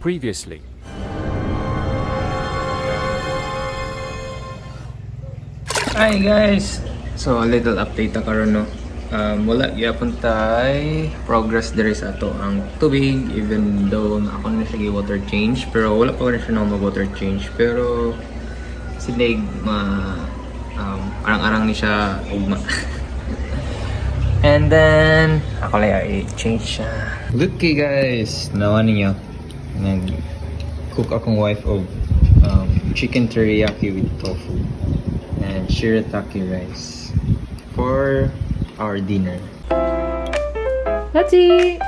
Previously. Hi guys! So a little update na karon no. Wala gyapon tay progress diri sa ato ang tubig even though na ako na siya water change pero wala pa rin siya na mag water change pero sinig arang-arang ni siya ugma. And then ako lang i-change siya. Okay guys, nawa ninyo nag-cook akong wife of chicken teriyaki with tofu and shirataki rice for our dinner. Let's eat!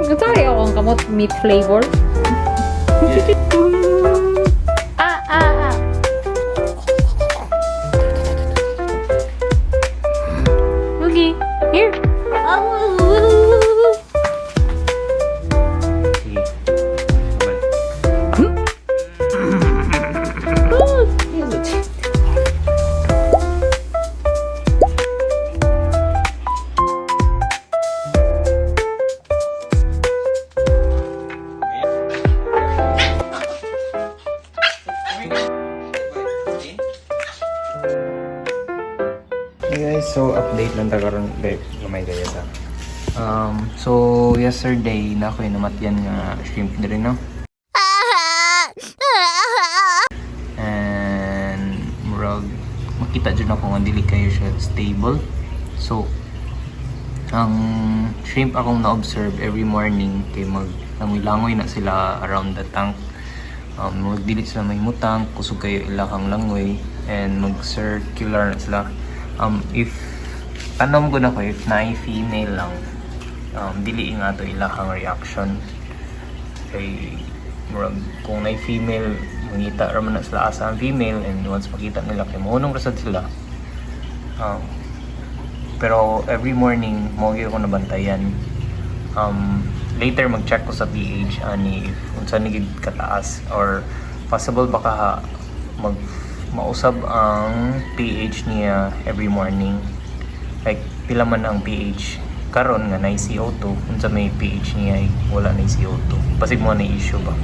Ito ay akong kamot meat flavor. Okay, here. Hey guys, so update lang ta karon gamay kaya ta. So yesterday na ako namatyan nga shrimp diri no. And murag makita jud ako nga dili kayo siya stable. So ang shrimp akong na-observe every morning kay langoy na sila around the tank. Magdili sila may mutang, kusog kayo ilakang langoy and mag-circular na sila. If tanom ko na ko if na female lang dili nga to ilahang reaction kay murag kung na female mangita ra man na sila asa ang female and once makita nila kay maunong rasad sila pero every morning mo gyud ko nabantayan later mag-check ko sa pH ani if unsa ni gid kataas or possible baka mausab ang pH niya every morning. Like pila man ang pH karon nga na CO2 unsa may pH niya ay wala na CO2. Basig mo na issue ba.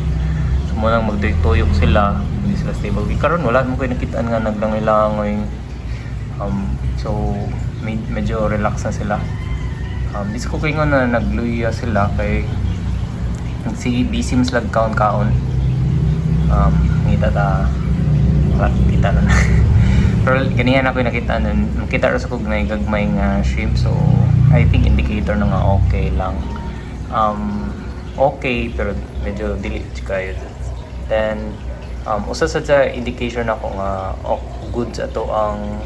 So mo nang magtuyok sila, hindi sila stable. Karon wala mo koy nakitaan nga naglangoy-langoy. So medyo relax na sila. Dis ko kay nga na nagluya sila kay sige busy mas lag kaon-kaon. Ngita ta kita na pero ganihan ako yung nakita rin sa kog na gagmay nga shrimp so I think indicator na nga okay lang okay pero medyo dili kayo then usa sa indication ako nga good sa to ang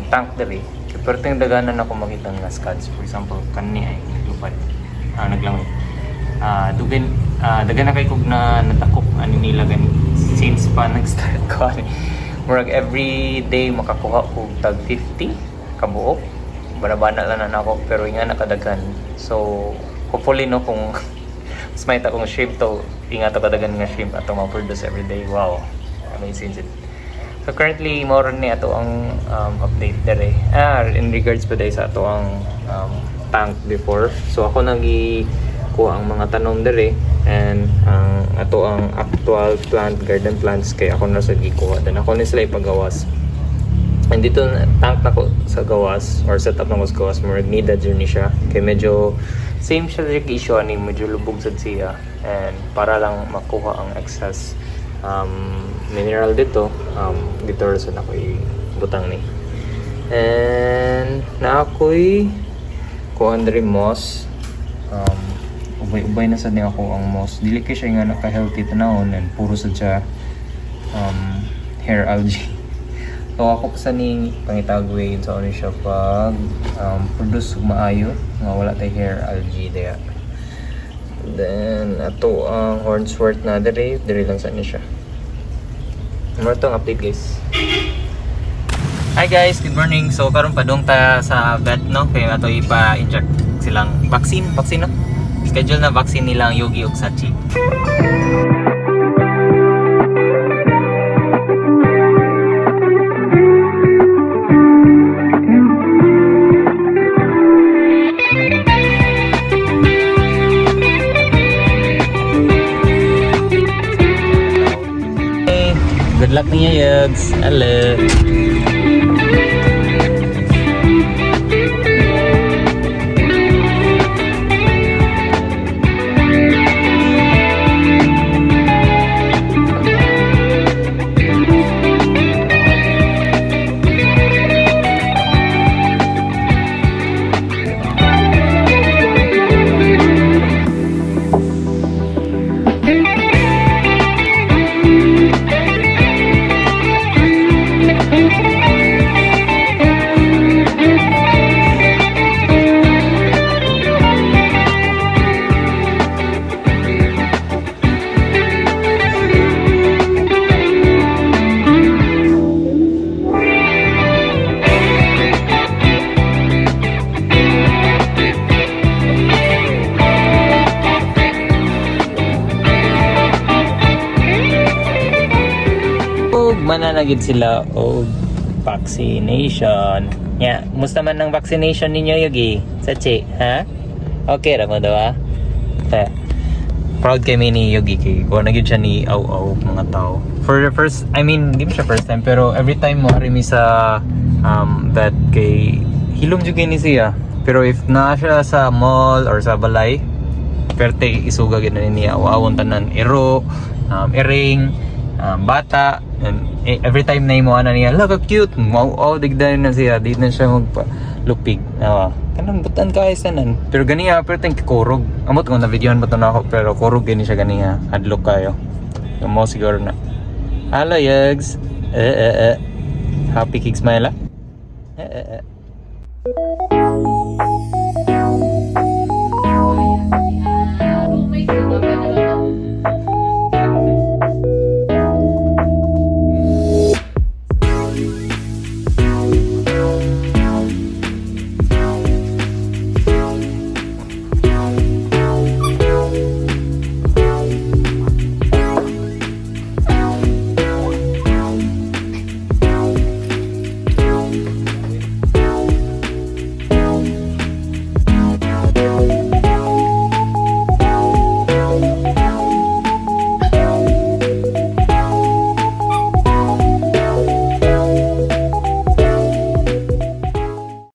tank diri pero ting daganan ako makita nga scuds for example kani ay naglupad naglangoy dagan na kay kog na natakop ani nila gani since pa nag-start ko murag every day makakuha ko tag 50 kabuok banabana lang na ako pero nga nakadagan so hopefully no kung mas may akong shrimp to ingat ako kadagan nga shrimp ato ma-produce every day wow amazing it so currently more ni ato ang update dere in regards pa sa ato ang tank before so ako kuha ang mga tanom dere and ato ang actual garden plants kay ako na sa gikuha then ako na sila ipagawas and dito tank na ko sa gawas or setup na ko sa gawas more needed journey siya kay medyo same siya sa issue ani medyo lubog sad siya and para lang makuha ang excess mineral dito dito sa na ko butang ni and na ako'y kuha diri moss ubay na sad ni ako ang moss dili kay siya nga naka-healthy tanawon and puro sad siya hair algae so ako pa sa ni pangitagway sa so, siya pag produce maayo nga wala tay hair algae there then ato ang hornswort na diri lang sa ni siya more tong update guys. Hi guys, good morning. So karon padung ta sa vet no kay ato ipa-inject silang vaccine no. Schedule na vaccine nilang Yogi ug Sachi. Good luck niya, Yugs. Hello. Mananagid sila o vaccination. Yeah, musta man ang vaccination ninyo, Yugi? Sachi, ha? Okay ra mo daw, ha? Proud kami ni Yugi kay kung nagid siya ni Aw mga tao. For the first, I mean, hindi mo siya first time, pero every time mo mi sa that kay hilom jud ni siya. Pero if na siya sa mall or sa balay, perte isuga gid na niya awon tanan iro, ering, bata, and every time na imo ana niya, look cute, wow, digdan na siya, di na siya magpalupig. Kanang butan kay sanan. Pero ganiya pero tang kurog. Amot ko na videohan ba to na ako, pero kurog gani siya ganiya. Adlok kayo. Mo siguro na. Hello, Yugs. Happy kig smile.